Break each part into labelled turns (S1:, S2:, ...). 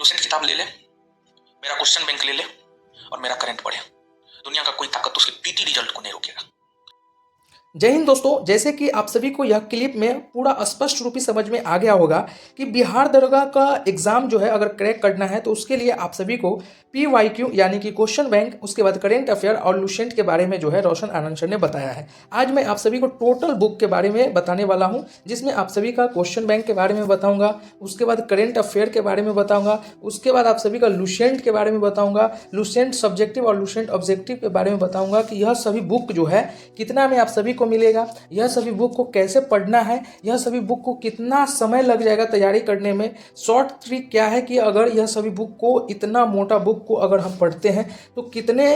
S1: Lucent किताब ले ले, मेरा क्वेश्चन बैंक ले ले और मेरा करंट पढ़े, दुनिया का कोई ताकत उसके पीटी रिजल्ट को नहीं रोकेगा।
S2: जय हिंद दोस्तों, जैसे कि आप सभी को यह क्लिप में पूरा स्पष्ट रूप से समझ में आ गया होगा कि बिहार दरोगा का एग्जाम जो है अगर क्रैक करना है तो उसके लिए आप सभी को PYQ यानी कि क्वेश्चन बैंक, उसके बाद करेंट अफेयर और लूसेंट के बारे में जो है रोशन आनंद सर ने बताया है। आज मैं आप सभी को टोटल बुक के बारे में बताने वाला हूं, जिसमें आप सभी का क्वेश्चन बैंक के बारे में बताऊंगा, उसके बाद करेंट अफेयर के बारे में बताऊंगा, उसके बाद आप सभी का लूसेंट के बारे में बताऊंगा, लूसेंट सब्जेक्टिव और लूसेंट ऑब्जेक्टिव के बारे में बताऊंगा कि यह सभी बुक जो है कितना में आप सभी को मिलेगा, यह सभी बुक को कैसे पढ़ना है, यह सभी बुक को कितना समय लग जाएगा तैयारी करने में। शॉर्ट ट्रिक क्या है कि अगर यह सभी बुक को, इतना मोटा बुक को अगर हम पढ़ते हैं तो कितने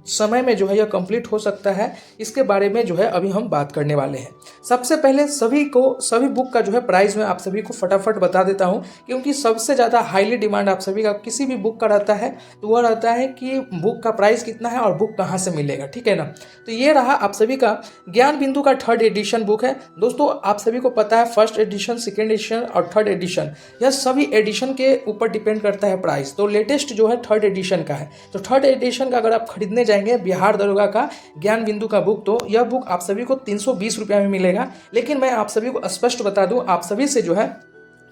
S2: समय में जो है यह कंप्लीट हो सकता है, इसके बारे में जो है अभी हम बात करने वाले हैं। सबसे पहले सभी बुक का जो है प्राइस मैं आप सभी को फटाफट बता देता हूं, क्योंकि सबसे ज़्यादा हाईली डिमांड आप सभी का किसी भी बुक का रहता है तो वह रहता है कि बुक का प्राइस कितना है और बुक कहाँ से मिलेगा, ठीक है ना। तो ये रहा आप सभी का ज्ञान बिंदु का 3rd एडिशन बुक है। दोस्तों आप सभी को पता है 1st एडिशन, 2nd एडिशन और 3rd एडिशन, यह सभी एडिशन के ऊपर डिपेंड करता है प्राइस। तो लेटेस्ट जो है 3rd एडिशन का है। तो 3rd एडिशन का अगर आप खरीदने जाएंगे बिहार दरोगा का ज्ञान बिंदु का बुक, तो यह बुक आप सभी को 320 रुपया में मिलेगा। लेकिन मैं आप सभी को स्पष्ट बता दूं, आप सभी से जो है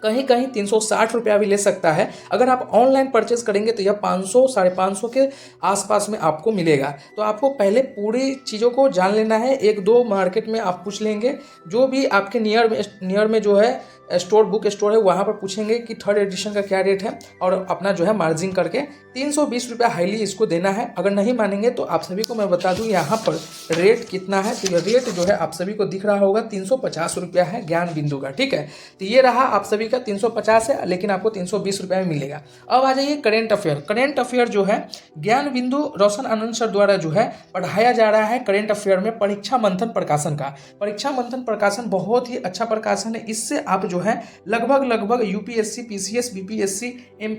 S2: कहीं कहीं 360 रुपया भी ले सकता है। अगर आप ऑनलाइन परचेज करेंगे तो यह 500 550 के आसपास में आपको मिलेगा। तो आपको पहले पूरी चीज़ों को जान लेना है। 1-2 मार्केट में आप पूछ लेंगे, जो भी आपके नियर में जो है बुक स्टोर है वहाँ पर पूछेंगे कि 3rd एडिशन का क्या रेट है, और अपना जो है मार्जिन करके 320 रुपया हाईली इसको देना है। अगर नहीं मानेंगे तो आप सभी को मैं बता दूं यहाँ पर रेट कितना है। तो यह रेट जो है आप सभी को दिख रहा होगा 350 रुपया है ज्ञान बिंदु का, ठीक है। तो ये रहा आप सभी का 350 है, लेकिन आपको 320 रुपया में मिलेगा। अब आ जाइए करेंट अफेयर। करेंट अफेयर जो है ज्ञान बिंदु रोशन आनंद सर द्वारा जो है पढ़ाया जा रहा है करेंट अफेयर में परीक्षा मंथन प्रकाशन का। परीक्षा मंथन प्रकाशन बहुत ही अच्छा प्रकाशन है। इससे आप जो है लगभग UPSC, PCS, BPSC,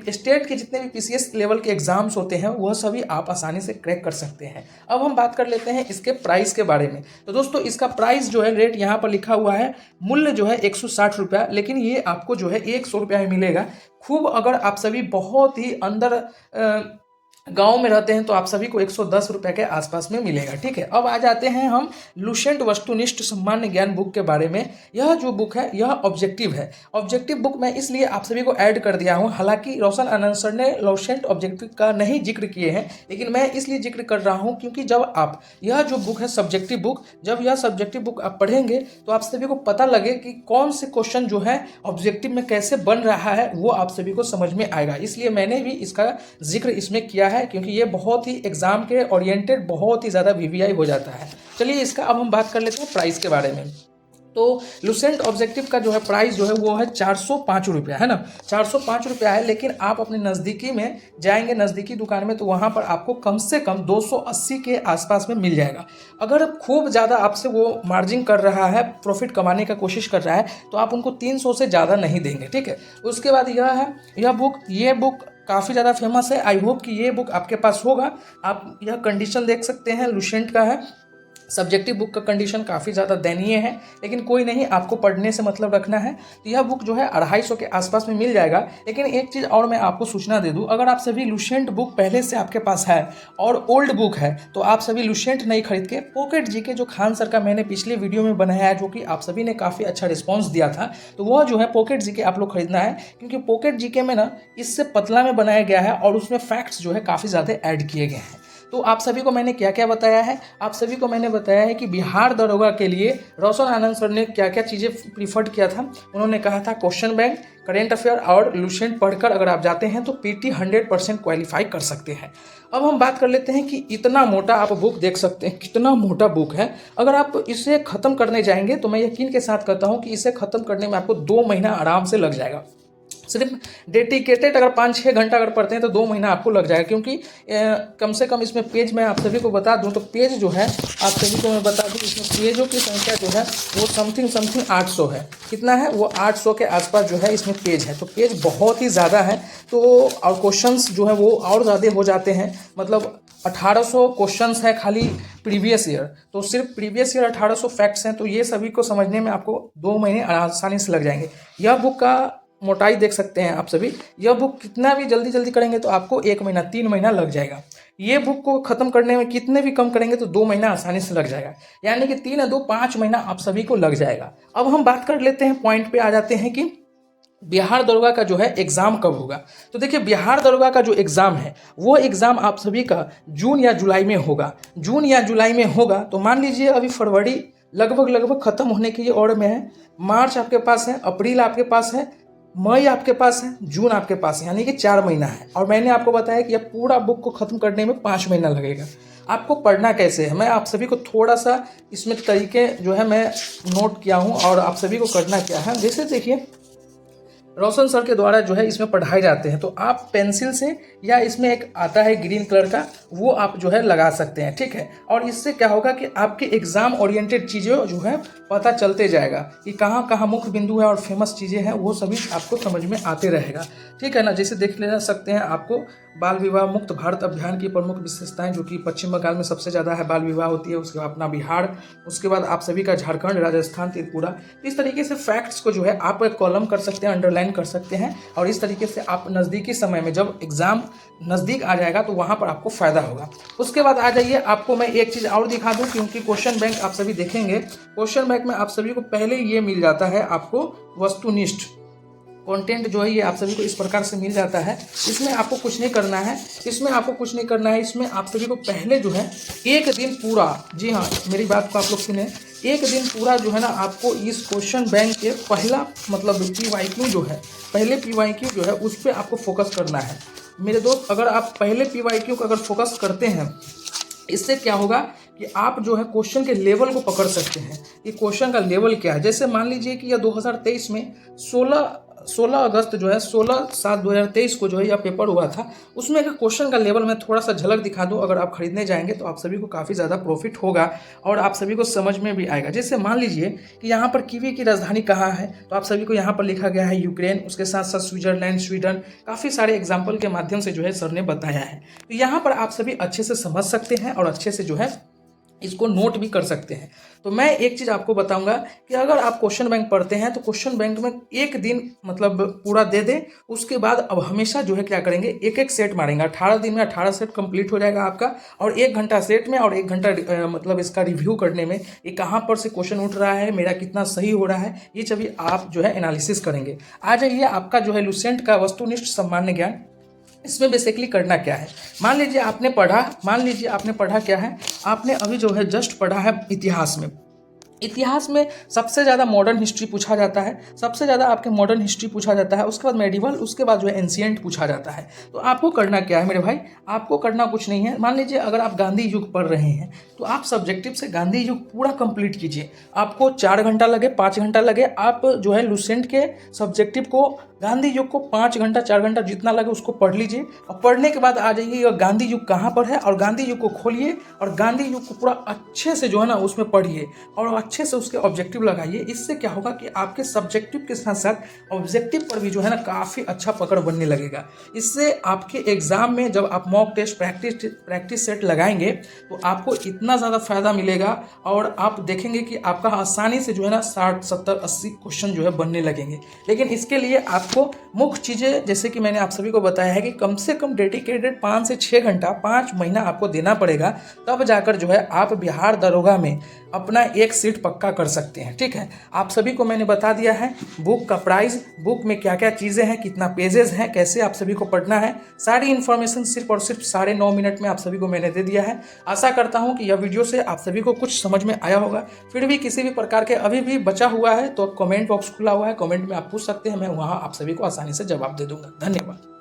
S2: स्टेट के जितने भी PCS लेवल के एग्जाम्स होते हैं वह सभी आप आसानी से क्रैक कर सकते हैं। अब हम बात कर लेते हैं इसके प्राइस के बारे में। तो दोस्तों इसका प्राइस जो है, रेट यहाँ पर लिखा हुआ है, मूल्य जो है 160 रुपया, लेकिन ये आपको जो है 100 रुपया में मिलेगा। खूब अगर आप सभी बहुत ही अंदर गांव में रहते हैं तो आप सभी को 110 रुपये के आसपास में मिलेगा, ठीक है। अब आ जाते हैं हम लूसेंट वस्तुनिष्ठ सामान्य ज्ञान बुक के बारे में। यह जो बुक है यह ऑब्जेक्टिव है। ऑब्जेक्टिव बुक मैं इसलिए आप सभी को ऐड कर दिया हूं, हालांकि रोशन आनंद सर ने लूसेंट ऑब्जेक्टिव का नहीं जिक्र किए हैं, लेकिन मैं इसलिए जिक्र कर रहा हूँ क्योंकि जब आप यह जो बुक है सब्जेक्टिव बुक, जब यह सब्जेक्टिव बुक आप पढ़ेंगे तो आप सभी को पता लगे कि कौन से क्वेश्चन जो है ऑब्जेक्टिव में कैसे बन रहा है, वो आप सभी को समझ में आएगा। इसलिए मैंने भी इसका जिक्र इसमें किया है, क्योंकि ये बहुत ही एग्जाम के ओरिएंटेड बहुत ही ज़्यादा VVI हो जाता है। चलिए इसका अब हम बात कर लेते हैं प्राइस के बारे में। तो लूसेंट ऑब्जेक्टिव का जो है प्राइस जो है वो है 405 रुपया, है ना, 405 रुपया है। लेकिन आप अपने नज़दीकी में जाएंगे, नज़दीकी दुकान में, तो वहाँ पर आपको कम से कम 280 के आसपास में मिल जाएगा। अगर खूब ज़्यादा आपसे वो मार्जिन कर रहा है, प्रॉफिट कमाने का कोशिश कर रहा है, तो आप उनको 300 से ज़्यादा नहीं देंगे, ठीक है। उसके बाद यह है, ये बुक काफ़ी ज़्यादा फेमस है। आई होप कि ये बुक आपके पास होगा। आप यह कंडीशन देख सकते हैं, लूसेंट का है। सब्जेक्टिव बुक का कंडीशन काफ़ी ज़्यादा दयनीय है, लेकिन कोई नहीं, आपको पढ़ने से मतलब रखना है। तो यह बुक जो है 250 के आसपास में मिल जाएगा। लेकिन एक चीज़ और मैं आपको सूचना दे दूं, अगर आप सभी लूसेंट बुक पहले से आपके पास है और ओल्ड बुक है तो आप सभी लूसेंट नहीं खरीद के पॉकेट जीके जो खान सर का मैंने पिछले वीडियो में बनाया है, जो कि आप सभी ने काफ़ी अच्छा रिस्पॉन्स दिया था, तो वह जो है पॉकेट जीके आप लोग खरीदना है। क्योंकि पॉकेट जीके में ना इससे पतला में बनाया गया है और उसमें फैक्ट्स जो है काफ़ी ज़्यादा ऐड किए गए हैं। तो आप सभी को मैंने क्या क्या बताया है, आप सभी को मैंने बताया है कि बिहार दरोगा के लिए रोशन आनंद सर ने क्या क्या चीज़ें प्रीफर्ड किया था। उन्होंने कहा था क्वेश्चन बैंक, करेंट अफेयर और लूसेंट पढ़कर अगर आप जाते हैं तो PT 100% क्वालिफाई कर सकते हैं। अब हम बात कर लेते हैं कि इतना मोटा आप बुक देख सकते हैं, कितना मोटा बुक है। अगर आप इसे ख़त्म करने जाएंगे तो मैं यकीन के साथ कहता हूँ कि इसे ख़त्म करने में आपको 2 महीना आराम से लग जाएगा। सिर्फ डेडिकेटेड अगर 5-6 घंटा अगर पढ़ते हैं तो 2 महीना आपको लग जाएगा। क्योंकि कम से कम इसमें पेज मैं आप सभी को बता दूं तो पेज जो है आप सभी को मैं बता दूं, इसमें पेजों की संख्या जो है वो समथिंग 800 है। कितना है वो 800 के आसपास जो है इसमें पेज है। तो पेज बहुत ही ज़्यादा है। तो और क्वेश्चंस जो है वो और ज़्यादा हो जाते हैं। मतलब 1800 क्वेश्चंस है खाली प्रीवियस ईयर, तो सिर्फ प्रीवियस ईयर 1800 फैक्ट्स हैं। तो ये सभी को समझने में आपको 2 महीने आसानी से लग जाएंगे। यह बुक का मोटाई देख सकते हैं आप सभी। यह बुक कितना भी जल्दी जल्दी करेंगे तो आपको 1 महीना 3 महीना लग जाएगा। ये बुक को ख़त्म करने में कितने भी कम करेंगे तो 2 महीना आसानी से लग जाएगा, यानी कि 3 या 2 5 महीना आप सभी को लग जाएगा। अब हम बात कर लेते हैं, पॉइंट पे आ जाते हैं कि बिहार दरोगा का जो है एग्ज़ाम कब होगा। तो देखिए, बिहार दरोगा का जो एग्ज़ाम है वो एग्ज़ाम आप सभी का जून या जुलाई में होगा। जून या जुलाई में होगा तो मान लीजिए अभी फरवरी लगभग ख़त्म होने की ओर में है, मार्च आपके पास है, अप्रैल आपके पास है, मई आपके पास है, जून आपके पास है, यानी कि 4 महीना है। और मैंने आपको बताया कि यह पूरा बुक को ख़त्म करने में 5 महीना लगेगा। आपको पढ़ना कैसे है, मैं आप सभी को थोड़ा सा इसमें तरीके जो है मैं नोट किया हूँ और आप सभी को करना क्या है। जैसे देखिए, रोशन सर के द्वारा जो है इसमें पढ़ाए जाते हैं, तो आप पेंसिल से या इसमें एक आता है ग्रीन कलर का, वो आप जो है लगा सकते हैं, ठीक है। और इससे क्या होगा कि आपके एग्जाम ओरिएंटेड चीज़ें जो है पता चलते जाएगा कि कहाँ कहाँ मुख्य बिंदु है और फेमस चीज़ें हैं, वो सभी आपको समझ में आते रहेगा, ठीक है ना। जैसे देख ले सकते हैं आपको बाल विवाह मुक्त भारत अभियान की प्रमुख विशेषताएं, जो कि पश्चिम बंगाल में सबसे ज़्यादा है बाल विवाह होती है, उसके बाद अपना बिहार, उसके बाद आप सभी का झारखंड, राजस्थान, त्रिपुरा। इस तरीके से फैक्ट्स को जो है आप एक कॉलम कर सकते हैं, अंडरलाइन कर सकते हैं, और इस तरीके से आप नज़दीकी समय में जब एग्ज़ाम नज़दीक आ जाएगा तो वहाँ पर आपको फ़ायदा होगा। उसके बाद आ जाइए, आपको मैं एक चीज़ और दिखा दूँ, क्योंकि क्वेश्चन बैंक आप सभी देखेंगे, क्वेश्चन बैंक में आप सभी को पहले ये मिल जाता है आपको वस्तुनिष्ठ कंटेंट जो है, ये आप सभी को इस प्रकार से मिल जाता है। इसमें आपको कुछ नहीं करना है, इसमें आप सभी को पहले जो है एक दिन पूरा, जी हाँ मेरी बात को आप लोग सुने, एक दिन पूरा जो है ना आपको इस क्वेश्चन बैंक के पहला मतलब PYQ जो है, पहले PYQ जो है उस पर आपको फोकस करना है मेरे दोस्त। अगर आप पहले PYQ को अगर फोकस करते हैं, इससे क्या होगा कि आप जो है क्वेश्चन के लेवल को पकड़ सकते हैं कि क्वेश्चन का लेवल क्या है। जैसे मान लीजिए कि यह 2023 में 16 अगस्त जो है 16/7/2023 को जो है यह पेपर हुआ था, उसमें अगर क्वेश्चन का लेवल मैं थोड़ा सा झलक दिखा दूं, अगर आप खरीदने जाएंगे तो आप सभी को काफ़ी ज़्यादा प्रॉफिट होगा और आप सभी को समझ में भी आएगा। जैसे मान लीजिए कि यहाँ पर कीवी की राजधानी कहाँ है, तो आप सभी को यहाँ पर लिखा गया है यूक्रेन, उसके साथ साथ स्विट्जरलैंड, स्वीडन, काफ़ी सारे एग्जाम्पल के माध्यम से जो है सर ने बताया है। तो यहाँ पर आप सभी अच्छे से समझ सकते हैं और अच्छे से जो है इसको नोट भी कर सकते हैं। तो मैं एक चीज़ आपको बताऊंगा कि अगर आप क्वेश्चन बैंक पढ़ते हैं तो क्वेश्चन बैंक में एक दिन मतलब पूरा दे दें, उसके बाद अब हमेशा जो है क्या करेंगे, एक एक सेट मारेंगे। 18 दिन में 18 सेट कंप्लीट हो जाएगा आपका, और 1 घंटा सेट में और 1 घंटा मतलब इसका रिव्यू करने में, ये कहाँ पर से क्वेश्चन उठ रहा है, मेरा कितना सही हो रहा है, ये सभी आप जो है एनालिसिस करेंगे। आ जाइए, आपका जो है लुसेंट का वस्तुनिष्ठ सामान्य ज्ञान, इसमें बेसिकली करना क्या है। मान लीजिए आपने पढ़ा क्या है, आपने अभी जो है जस्ट पढ़ा है इतिहास में। इतिहास में सबसे ज़्यादा मॉडर्न हिस्ट्री पूछा जाता है, सबसे ज़्यादा आपके मॉडर्न हिस्ट्री पूछा जाता है, उसके बाद मेडिवल, उसके बाद जो है एंशिएंट पूछा जाता है। तो आपको करना क्या है मेरे भाई, आपको करना कुछ नहीं है। मान लीजिए अगर आप गांधी युग पढ़ रहे हैं तो आप सब्जेक्टिव से गांधी युग पूरा कंप्लीट कीजिए। आपको 4 घंटा लगे, 5 घंटा लगे, आप जो है लुसेंट के सब्जेक्टिव को, गांधी युग को 5 घंटा 4 घंटा जितना लगे उसको पढ़ लीजिए। और पढ़ने के बाद आ जाइए गांधी युग कहाँ पर है, और गांधी युग को खोलिए और गांधी युग को पूरा अच्छे से जो है ना उसमें पढ़िए और अच्छे से उसके ऑब्जेक्टिव लगाइए। इससे क्या होगा कि आपके सब्जेक्टिव के साथ साथ ऑब्जेक्टिव पर भी जो है ना काफ़ी अच्छा पकड़ बनने लगेगा। इससे आपके एग्जाम में जब आप मॉक टेस्ट प्रैक्टिस सेट लगाएंगे तो आपको इतना ज़्यादा फायदा मिलेगा और आप देखेंगे कि आपका आसानी से जो है ना 60 70 80 क्वेश्चन जो है बनने लगेंगे। लेकिन इसके लिए आपको मुख्य चीज़ें, जैसे कि मैंने आप सभी को बताया है कि कम से कम डेडिकेटेड 5 से 6 घंटा 5 महीना आपको देना पड़ेगा, तब जाकर जो है आप बिहार दरोगा में अपना एक सीट पक्का कर सकते हैं, ठीक है। आप सभी को मैंने बता दिया है बुक का प्राइस, बुक में क्या क्या चीज़ें हैं, कितना पेजेस हैं, कैसे आप सभी को पढ़ना है, सारी इन्फॉर्मेशन सिर्फ और सिर्फ 9.5 मिनट में आप सभी को मैंने दे दिया है। आशा करता हूं कि यह वीडियो से आप सभी को कुछ समझ में आया होगा। फिर भी किसी भी प्रकार के अभी भी बचा हुआ है तो कमेंट बॉक्स खुला हुआ है, कमेंट में आप पूछ सकते हैं, मैं वहाँ आप सभी को आसानी से जवाब दे दूंगा। धन्यवाद।